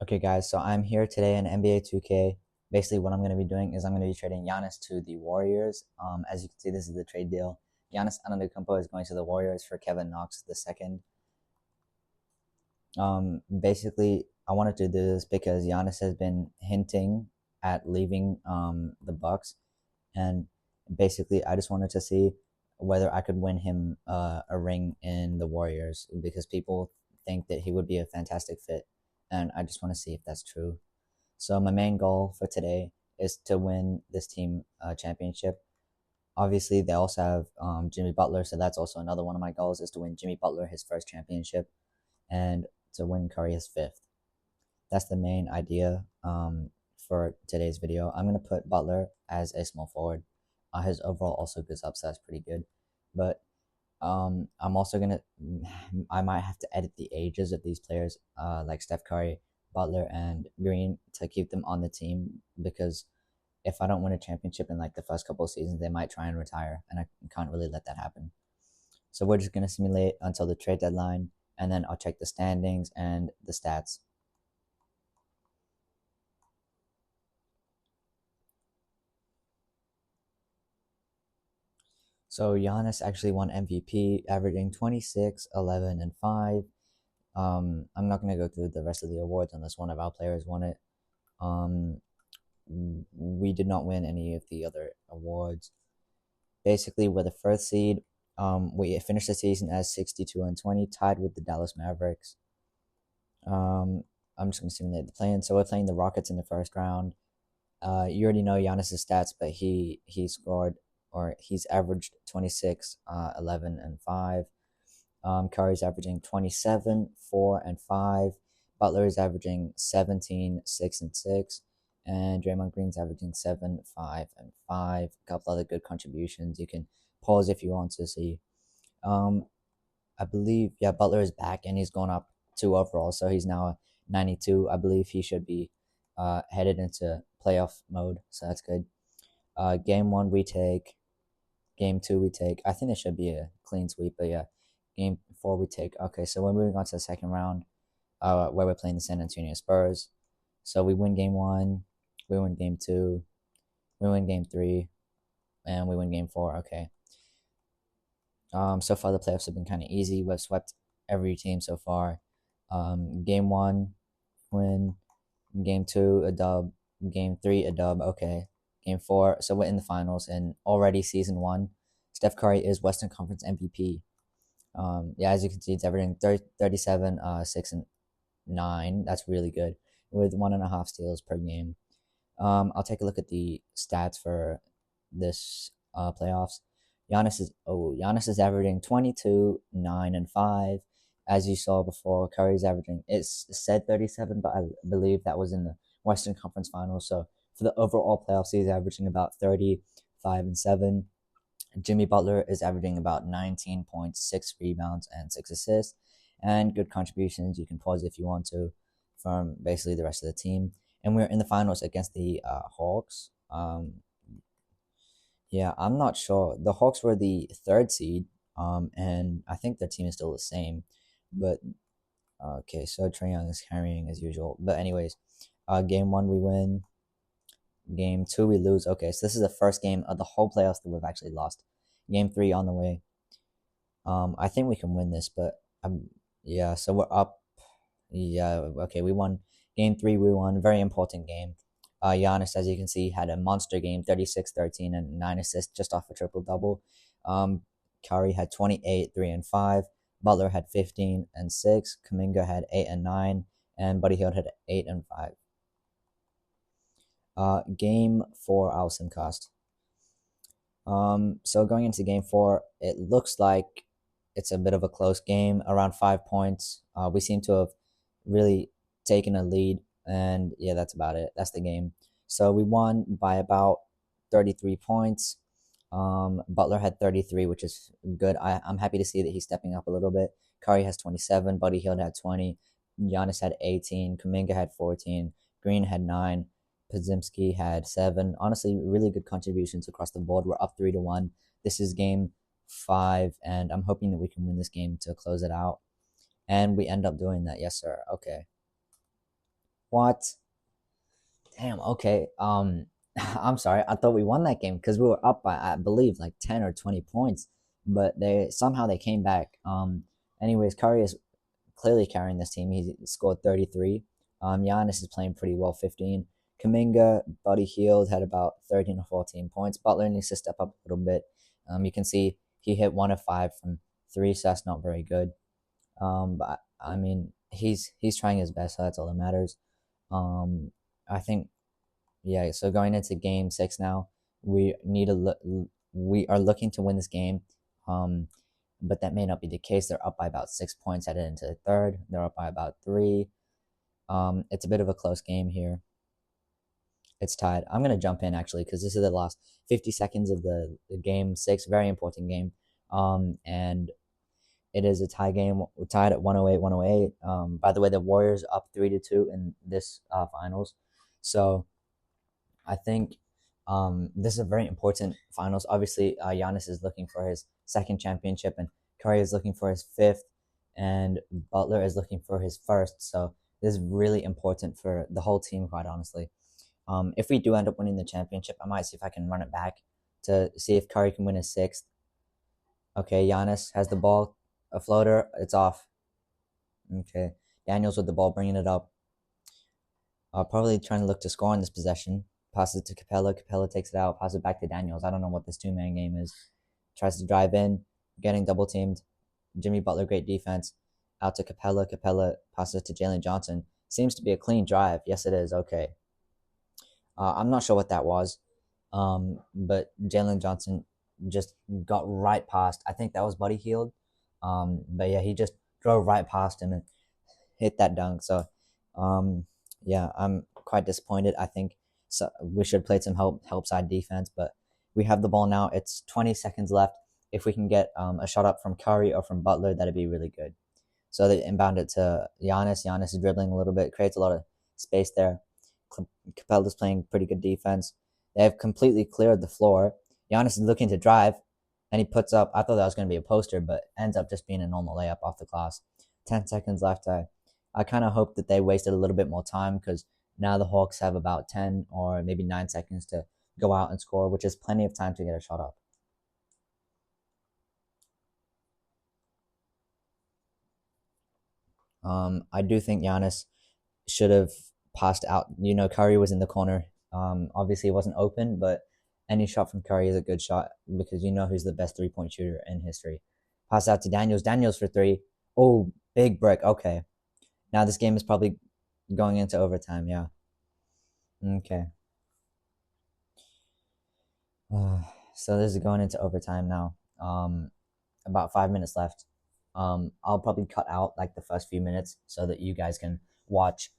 Okay, guys, so I'm here today in NBA 2K. Basically, what I'm going to be doing is I'm going to be trading Giannis to the Warriors. As you can see, this is the trade deal. Giannis Antetokounmpo is going to the Warriors for Kevin Knox II. Basically, I wanted to do this because Giannis has been hinting at leaving the Bucks, and basically, I just wanted to see whether I could win him a ring in the Warriors because people think that he would be a fantastic fit, and I just want to see if that's true. So my main goal for today is to win this team championship. Obviously, they also have Jimmy Butler, so that's also another one of my goals is to win Jimmy Butler his first championship and to win Curry his fifth. That's the main idea for today's video. I'm going to put Butler as a small forward. His overall also good upside is pretty good, but I'm also gonna I might have to edit the ages of these players, like Steph Curry, Butler, and Green to keep them on the team because if I don't win a championship in like the first couple of seasons, they might try and retire, and I can't really let that happen. So we're just gonna simulate until the trade deadline, and then I'll check the standings and the stats. So Giannis actually won MVP, averaging 26, 11, and 5. I'm not going to go through the rest of the awards unless one of our players won it. We did not win any of the other awards. Basically, we're the first seed. We finished the season as 62-20, tied with the Dallas Mavericks. I'm just going to simulate the play-in. So we're playing the Rockets in the first round. You already know Giannis' stats, but he scored, or he's averaged 26, 11, and 5. Curry's averaging 27, 4, and 5. Butler is averaging 17, 6, and 6. And Draymond Green's averaging 7, 5, and 5. A couple other good contributions. You can pause if you want to see. I believe, yeah, Butler is back and he's going up 2 overall, so he's now 92. I believe he should be headed into playoff mode, so that's good. Game 1 we take. Game 2 we take. I think it should be a clean sweep, but yeah. Game 4 we take. Okay, so we're moving on to the second round, where we're playing the San Antonio Spurs. So we win game 1, we win game 2, we win game 3, and we win game 4. Okay. So far the playoffs have been kind of easy. We've swept every team so far. Game 1 win, game 2 a dub, game 3 a dub. Okay. Game 4. So we're in the finals, and already season 1, Steph Curry is Western Conference MVP. Yeah, as you can see, it's averaging 37, 6, and 9. That's really good with 1.5 steals per game. I'll take a look at the stats for this playoffs. Giannis is averaging 22, 9, and 5. As you saw before, Curry's averaging, it said 37, but I believe that was in the Western Conference Finals. So for the overall playoffs, he's averaging about 35 and 7. Jimmy Butler is averaging about 19.6 rebounds and 6 assists, and good contributions. You can pause if you want to from basically the rest of the team. And we're in the finals against the Hawks. Yeah, I'm not sure. The Hawks were the 3rd seed, and I think their team is still the same. But okay, so Trae Young is carrying as usual. But anyways, game 1 we win. Game 2 we lose. Okay, so this is the first game of the whole playoffs that we've actually lost. Game 3 on the way. I think we can win this, but yeah. So we're up. Yeah. Okay, we won. Game 3 we won. Very important game. Giannis, as you can see, had a monster game, 36, 13, and 9 assists, just off a triple-double. Curry had 28, 3, and 5. Butler had 15 and 6. Kuminga had 8 and 9. And Buddy Hield had 8 and 5. Game 4, our simcast. So going into game 4, it looks like it's a bit of a close game, around 5 points. We seem to have really taken a lead, and yeah, that's about it. That's the game. So we won by about 33 points. Butler had 33, which is good. I'm happy to see that he's stepping up a little bit. Curry has 27. Buddy Hield had 20. Giannis had 18. Kuminga had 14. Green had 9. Podziemski had 7. Honestly, really good contributions across the board. We're up 3-1. This is game 5, and I'm hoping that we can win this game to close it out. And we end up doing that. Yes, sir. Okay. What? Damn. Okay. I'm sorry. I thought we won that game because we were up by, I believe, like 10 or 20 points, but they came back. Anyways, Curry is clearly carrying this team. He scored 33. Giannis is playing pretty well, 15. Kuminga, Buddy Hield had about 13 or 14 points. Butler needs to step up a little bit. You can see he hit 1 of 5 from three, so that's not very good. But I mean, he's trying his best, so that's all that matters. I think, yeah. So going into Game 6 now, we need a we are looking to win this game. Um, but that may not be the case. They're up by about 6 points headed into the third. They're up by about three. It's a bit of a close game here. It's tied. I'm gonna jump in actually because this is the last 50 seconds of the Game 6, very important game. And it is a tie game. We're tied at 108, 108. By the way, the Warriors are up 3-2 in this finals. So I think this is a very important finals. Obviously, Giannis is looking for his second championship, and Curry is looking for his fifth, and Butler is looking for his first. So this is really important for the whole team, quite honestly. If we do end up winning the championship, I might see if I can run it back to see if Curry can win his sixth. Okay, Giannis has the ball, a floater, it's off. Okay, Daniels with the ball, bringing it up. Probably trying to look to score on this possession. Passes it to Capella. Capella takes it out. Passes it back to Daniels. I don't know what this two-man game is. Tries to drive in, getting double teamed. Jimmy Butler, great defense. Out to Capella. Capella passes it to Jalen Johnson. Seems to be a clean drive. Yes, it is. Okay. I'm not sure what that was, but Jalen Johnson just got right past. I think that was Buddy Hield. But yeah, he just drove right past him and hit that dunk. So, yeah, I'm quite disappointed. I think we should play some help side defense, but we have the ball now. It's 20 seconds left. If we can get a shot up from Curry or from Butler, that'd be really good. So they inbound it to Giannis. Giannis is dribbling a little bit, creates a lot of space there. Capella's playing pretty good defense. They have completely cleared the floor. Giannis is looking to drive, and he puts up. I thought that was going to be a poster, but ends up just being a normal layup off the glass. 10 seconds left. I kind of hope that they wasted a little bit more time because now the Hawks have about 10 or maybe 9 seconds to go out and score, which is plenty of time to get a shot up. I do think Giannis should have passed out. Curry was in the corner. Obviously, it wasn't open, but any shot from Curry is a good shot because you know who's the best 3-point shooter in history. Pass out to Daniels. Daniels for three. Oh, big brick. Okay. Now this game is probably going into overtime. Yeah. Okay. So this is going into overtime now. About 5 minutes left. I'll probably cut out like the first few minutes so that you guys can watch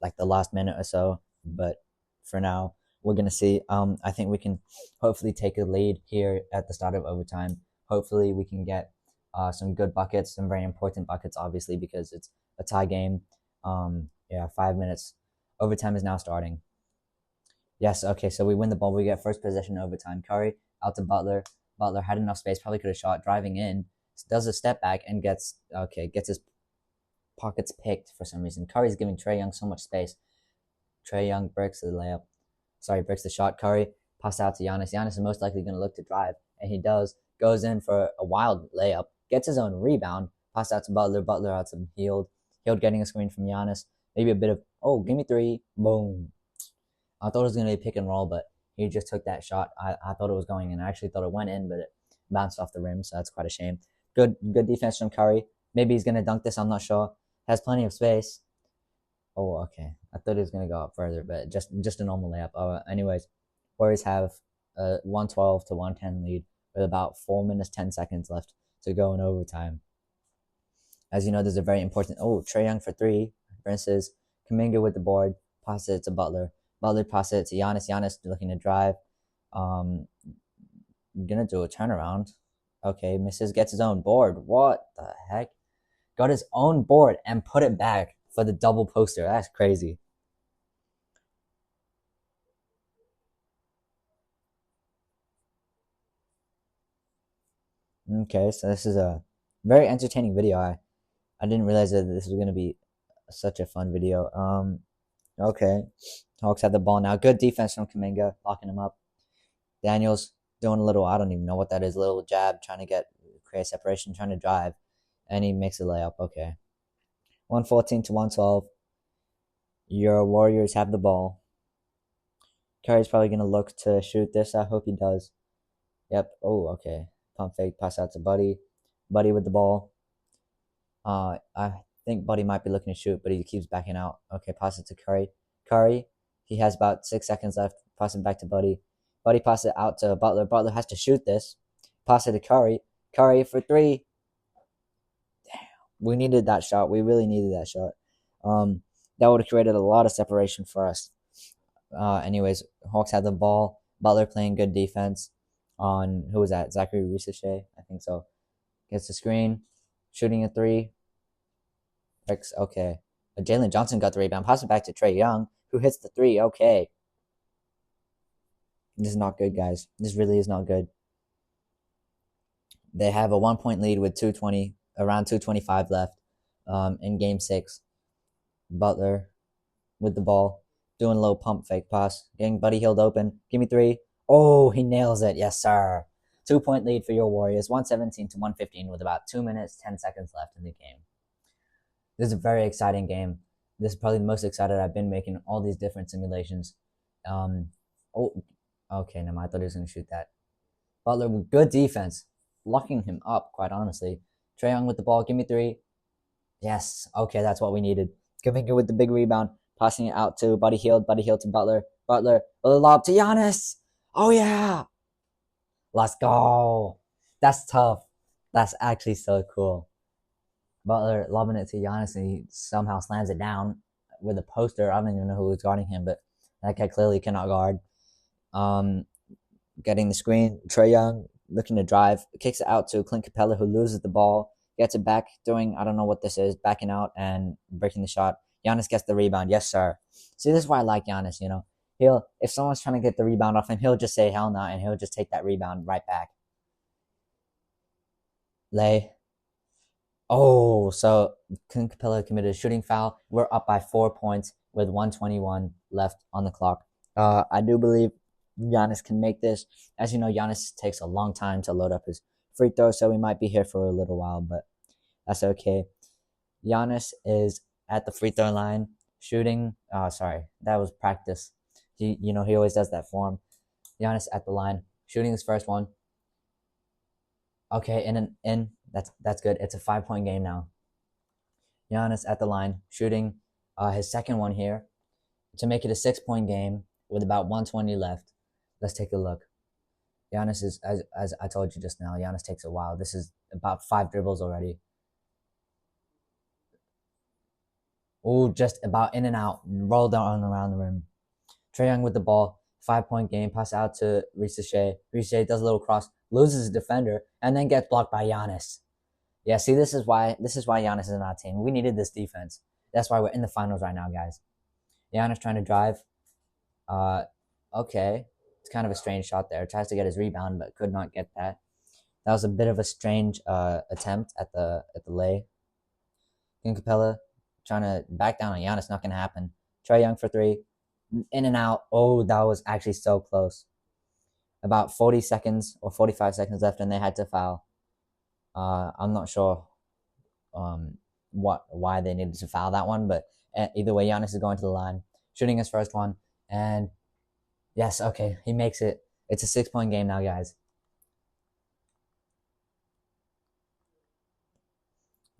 like the last minute or so. But for now, we're gonna see. I think we can hopefully take a lead here at the start of overtime. Hopefully, we can get some good buckets, some very important buckets, obviously, because it's a tie game. Yeah, 5 minutes. Overtime is now starting. Yes, okay, so we win the ball. We get first possession in overtime. Curry out to Butler. Butler had enough space, probably could have shot, driving in, does a step back and gets his pockets picked for some reason. Curry's giving Trae Young so much space. Trae Young breaks the layup. Sorry, breaks the shot. Curry pass out to Giannis. Giannis is most likely going to look to drive, and he does. Goes in for a wild layup. Gets his own rebound. Pass out to Butler. Butler out to Hield. Hield getting a screen from Giannis. Maybe a bit of, give me three. Boom. I thought it was going to be pick and roll, but he just took that shot. I thought it was going in. I actually thought it went in, but it bounced off the rim, so that's quite a shame. Good defense from Curry. Maybe he's going to dunk this. I'm not sure. Has plenty of space. Oh, okay. I thought he was going to go up further, but just a normal layup. Anyways, Warriors have a 112 to 110 lead with about 4 minutes, 10 seconds left to go in overtime. As you know, there's a very important... Trae Young for three. Versus Kuminga with the board. Passes it to Butler. Butler passes it to Giannis. Giannis looking to drive. Gonna do a turnaround. Okay, misses, gets his own board. What the heck? Got his own board and put it back for the double poster. That's crazy. Okay, so this is a very entertaining video. I didn't realize that this was gonna be such a fun video. Okay. Hawks have the ball now. Good defense from Kuminga, locking him up. Daniels doing a little, I don't even know what that is, a little jab, trying to create separation, trying to drive, and he makes a layup. Okay. 114 to 112. Your Warriors have the ball. Curry's probably going to look to shoot this. I hope he does. Yep. Oh, okay. Pump fake, pass out to Buddy. Buddy with the ball. I think Buddy might be looking to shoot, but he keeps backing out. Okay, pass it to Curry. Curry, he has about 6 seconds left. Pass it back to Buddy. Buddy pass it out to Butler. Butler has to shoot this. Pass it to Curry. Curry for 3. Damn. We needed that shot. We really needed that shot. That would have created a lot of separation for us. Anyways, Hawks had the ball. Butler playing good defense on, who was that? Zachary Ricochet? I think so. Gets the screen. Shooting a 3. Okay. Jalen Johnson got the rebound. Pass it back to Trae Young, who hits the 3. Okay. This is not good, guys. This really is not good. They have a 1-point lead with around 2:25 left in game 6. Butler with the ball, doing a little pump fake pass, getting Buddy Hield open. Give me 3. Oh, he nails it. Yes, sir. 2-point lead for your Warriors, 117 to 115 with about 2 minutes, 10 seconds left in the game. This is a very exciting game. This is probably the most excited I've been making all these different simulations. Okay, never mind. I thought he was going to shoot that. Butler with good defense, locking him up, quite honestly. Trae Young with the ball. Give me 3. Yes. Okay, that's what we needed. Kuminga with the big rebound, passing it out to Buddy Hield. Buddy Hield to Butler. Butler with a lob to Giannis. Oh, yeah. Let's go. That's tough. That's actually so cool. Butler lobbing it to Giannis, and he somehow slams it down with a poster. I don't even know who was guarding him, but that guy clearly cannot guard. Getting the screen. Trae Young looking to drive. Kicks it out to Clint Capella, who loses the ball. Gets it back, doing, I don't know what this is, backing out and breaking the shot. Giannis gets the rebound. Yes, sir. See, this is why I like Giannis, you know. If someone's trying to get the rebound off him, he'll just say hell no, and he'll just take that rebound right back. Lay. Oh, so Clint Capella committed a shooting foul. We're up by 4 points with 1:21 left on the clock. I do believe Giannis can make this. As you know, Giannis takes a long time to load up his free throw, so we might be here for a little while, but that's okay. Giannis is at the free throw line shooting. Sorry, that was practice. He always does that for him. Giannis at the line shooting his first one. Okay, in. That's good. It's a 5-point game now. Giannis at the line shooting his second one here to make it a 6-point game with about 120 left. Let's take a look. Giannis is, as I told you just now, Giannis takes a while. This is about 5 dribbles already. Oh, just about in and out. Roll down around the rim. Trae Young with the ball. 5-point game. Pass out to Ricochet. Ricochet does a little cross. Loses his defender. And then gets blocked by Giannis. Yeah, see, this is why Giannis is on our team. We needed this defense. That's why we're in the finals right now, guys. Giannis trying to drive. Okay. It's kind of a strange shot there. Tries to get his rebound, but could not get that. That was a bit of a strange attempt at the lay. Clint Capella trying to back down on Giannis. Not going to happen. Trae Young for 3. In and out. Oh, that was actually so close. About 40 seconds or 45 seconds left, and they had to foul. I'm not sure why they needed to foul that one, but either way, Giannis is going to the line, shooting his first one, and yes, okay, he makes it. It's a 6-point game now, guys.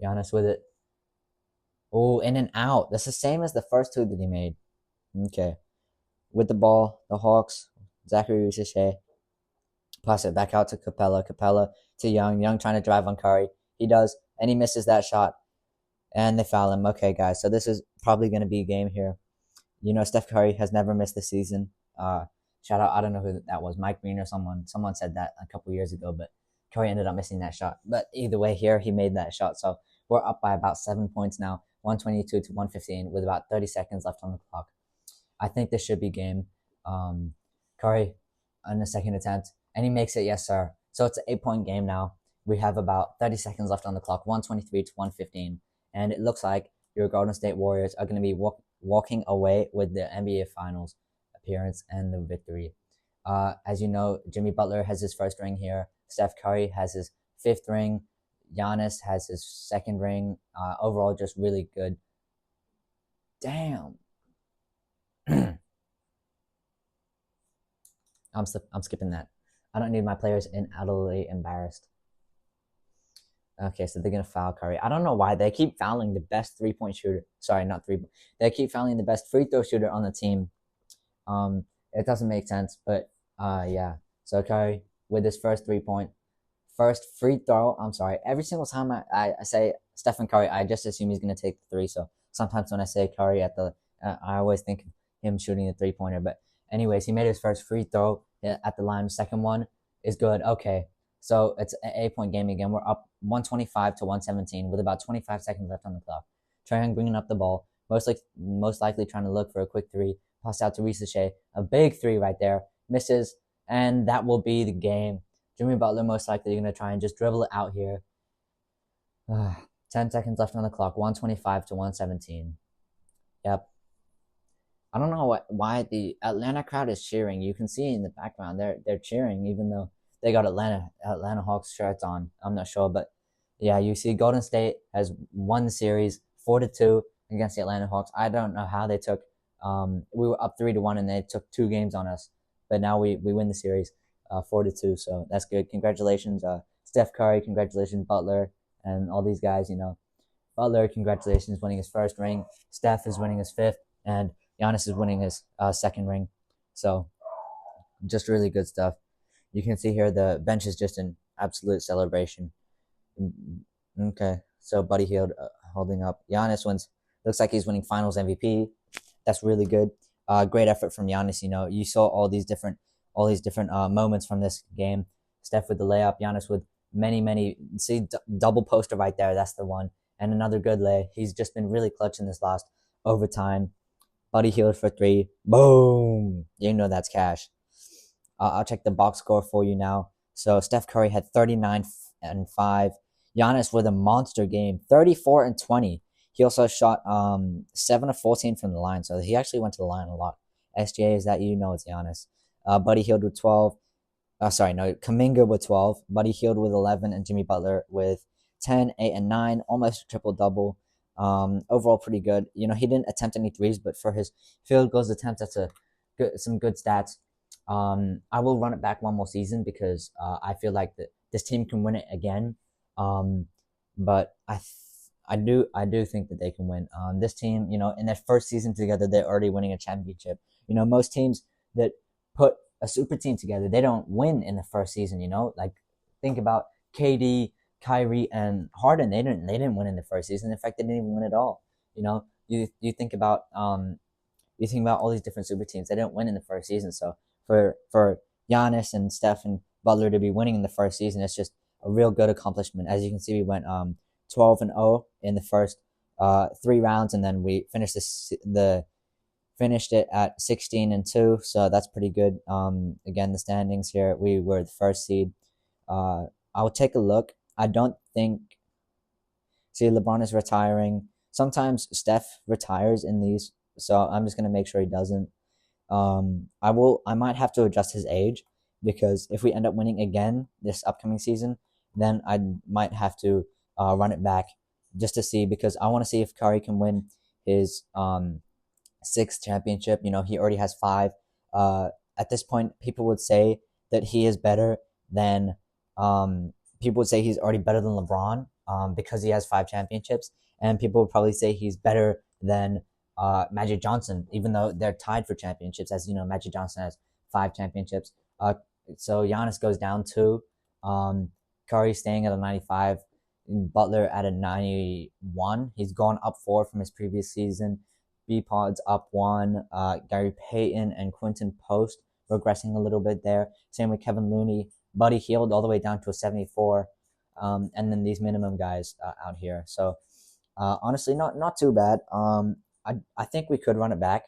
Giannis with it. Oh, in and out. That's the same as the first 2 that he made. Okay. With the ball, the Hawks, Zachary Ricochet. Pass it back out to Capella. Capella to Young. Young trying to drive on Curry. He does, and he misses that shot. And they foul him. Okay, guys, so this is probably going to be a game here. You know, Steph Curry has never missed the season. Shout out, I don't know who that was, Mike Green or someone. Someone said that a couple years ago, but Curry ended up missing that shot. But either way, here he made that shot. So we're up by about 7 points now, 122 to 115, with about 30 seconds left on the clock. I think this should be game. Curry on the second attempt, and he makes it. Yes, sir. So it's an 8-point game now. We have about 30 seconds left on the clock, 123 to 115, and it looks like your Golden State Warriors are going to be walking away with the NBA Finals appearance and the victory. As you know, Jimmy Butler has his first ring here. Steph Curry has his fifth ring. Giannis has his second ring. Overall, just really good. Damn. I'm skipping that. I don't need my players in utterly embarrassed. Okay, so they're gonna foul Curry. I don't know why they keep fouling the best 3-point shooter. Sorry, not three. They keep fouling the best free throw shooter on the team. It doesn't make sense, but yeah. So Curry with his first first free throw. I'm sorry. Every single time I say Stephen Curry, I just assume he's gonna take the three. So sometimes when I say Curry I always think of him shooting the 3-pointer. But anyways, he made his first free throw at the line. Second one is good. Okay. So it's an 8-point game again. We're up 125 to 117 with about 25 seconds left on the clock. Trae Young bringing up the ball, most likely trying to look for a quick three. Pass out to Risache, a big three right there, misses, and that will be the game. Jimmy Butler most likely going to try and just dribble it out here. 10 seconds left on the clock, 125 to 117. Yep. I don't know why the Atlanta crowd is cheering. You can see in the background they're cheering even though they got Atlanta Hawks shirts on. I'm not sure, but yeah, you see Golden State has won the series 4-2 against the Atlanta Hawks. I don't know how they took. We were up 3-1 and they took 2 games on us, but now we win the series 4-2. So that's good. Congratulations, Steph Curry. Congratulations, Butler, and all these guys. You know, Butler, congratulations, winning his first ring. Steph is winning his fifth, and Giannis is winning his second ring. So just really good stuff. You can see here the bench is just an absolute celebration. Okay, so Buddy Hield holding up. Giannis wins. Looks like he's winning Finals MVP. That's really good. Great effort from Giannis. You know, you saw all these different moments from this game. Steph with the layup. Giannis with many. See double poster right there. That's the one. And another good lay. He's just been really clutch in this last overtime. Buddy Hield for 3. Boom. You know that's cash. I'll check the box score for you now. So Steph Curry had 39 and 5. Giannis with a monster game, 34 and 20. He also shot 7 of 14 from the line, so he actually went to the line a lot. SGA, is that you? know it's Giannis. Buddy Hield with 12. Kuminga with 12. Buddy Hield with 11, and Jimmy Butler with 10, 8, and 9. Almost a triple-double. Overall pretty good. You know, he didn't attempt any threes, but for his field goals attempts, that's some good stats. I will run it back one more season because I feel like this team can win it again. But I do think that they can win. This team, you know, in their first season together, they're already winning a championship. You know, most teams that put a super team together, they don't win in the first season. You know, like think about KD, Kyrie, and Harden. They didn't win in the first season. In fact, they didn't even win at all. You know, you think about all these different super teams. They didn't win in the first season. So for Giannis and Steph and Butler to be winning in the first season, it's just a real good accomplishment. As you can see, we went 12-0 in the first 3 rounds, and then we finished finished it at 16-2. So that's pretty good. Again, the standings here, we were the first seed. I'll take a look. I don't think. See, LeBron is retiring. Sometimes Steph retires in these, so I'm just gonna make sure he doesn't. I might have to adjust his age because if we end up winning again this upcoming season, then I might have to run it back just to see, because I want to see if Curry can win his 6th championship. You know, he already has 5. At this point, people would say that he is better than people would say he's already better than LeBron because he has 5 championships, and people would probably say he's better than Magic Johnson, even though they're tied for championships. As you know, Magic Johnson has 5 championships. So Giannis goes down 2. Curry staying at a 95. Butler at a 91. He's gone up 4 from his previous season. B-Pod's up 1. Gary Payton and Quinton Post regressing a little bit there. Same with Kevin Looney. Buddy Hield all the way down to a 74. And then these minimum guys out here. So honestly, not too bad. I think we could run it back.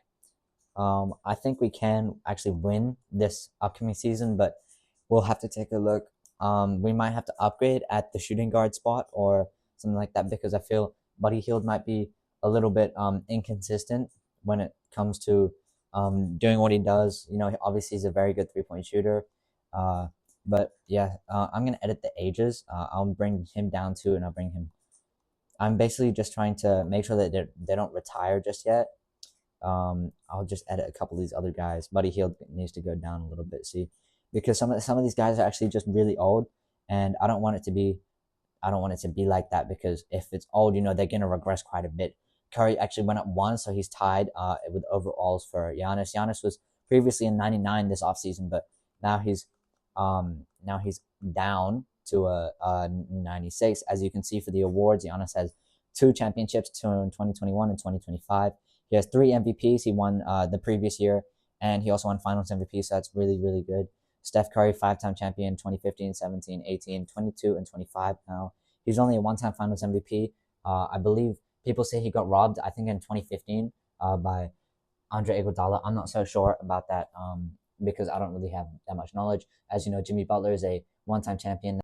I think we can actually win this upcoming season, but we'll have to take a look. We might have to upgrade at the shooting guard spot or something like that, because I feel Buddy Hield might be a little bit inconsistent when it comes to doing what he does. Obviously he's a very good 3 point shooter. But yeah, I'm gonna edit the ages. I'll bring him down to, and I'll bring him. I'm basically just trying to make sure that they don't retire just yet. I'll just edit a couple of these other guys. Buddy Hield needs to go down a little bit, see, because some of these guys are actually just really old, and I don't want it to be like that, because if it's old, they're gonna regress quite a bit. Curry actually went up one, so he's tied with overalls for Giannis. Giannis was previously in 99 this offseason, but now he's down to a 96. As you can see for the awards, Giannis has 2 championships, two in 2021 and 2025. He has 3 MVPs. He won the previous year, and he also won Finals MVP. So that's really, really good. Steph Curry, 5-time champion, 2015, 17, 18, 22, and 25 now. He's only a 1-time Finals MVP. I believe people say he got robbed, I think in 2015, by Andre Iguodala. I'm not so sure about that because I don't really have that much knowledge. As you know, Jimmy Butler is a 1-time champion.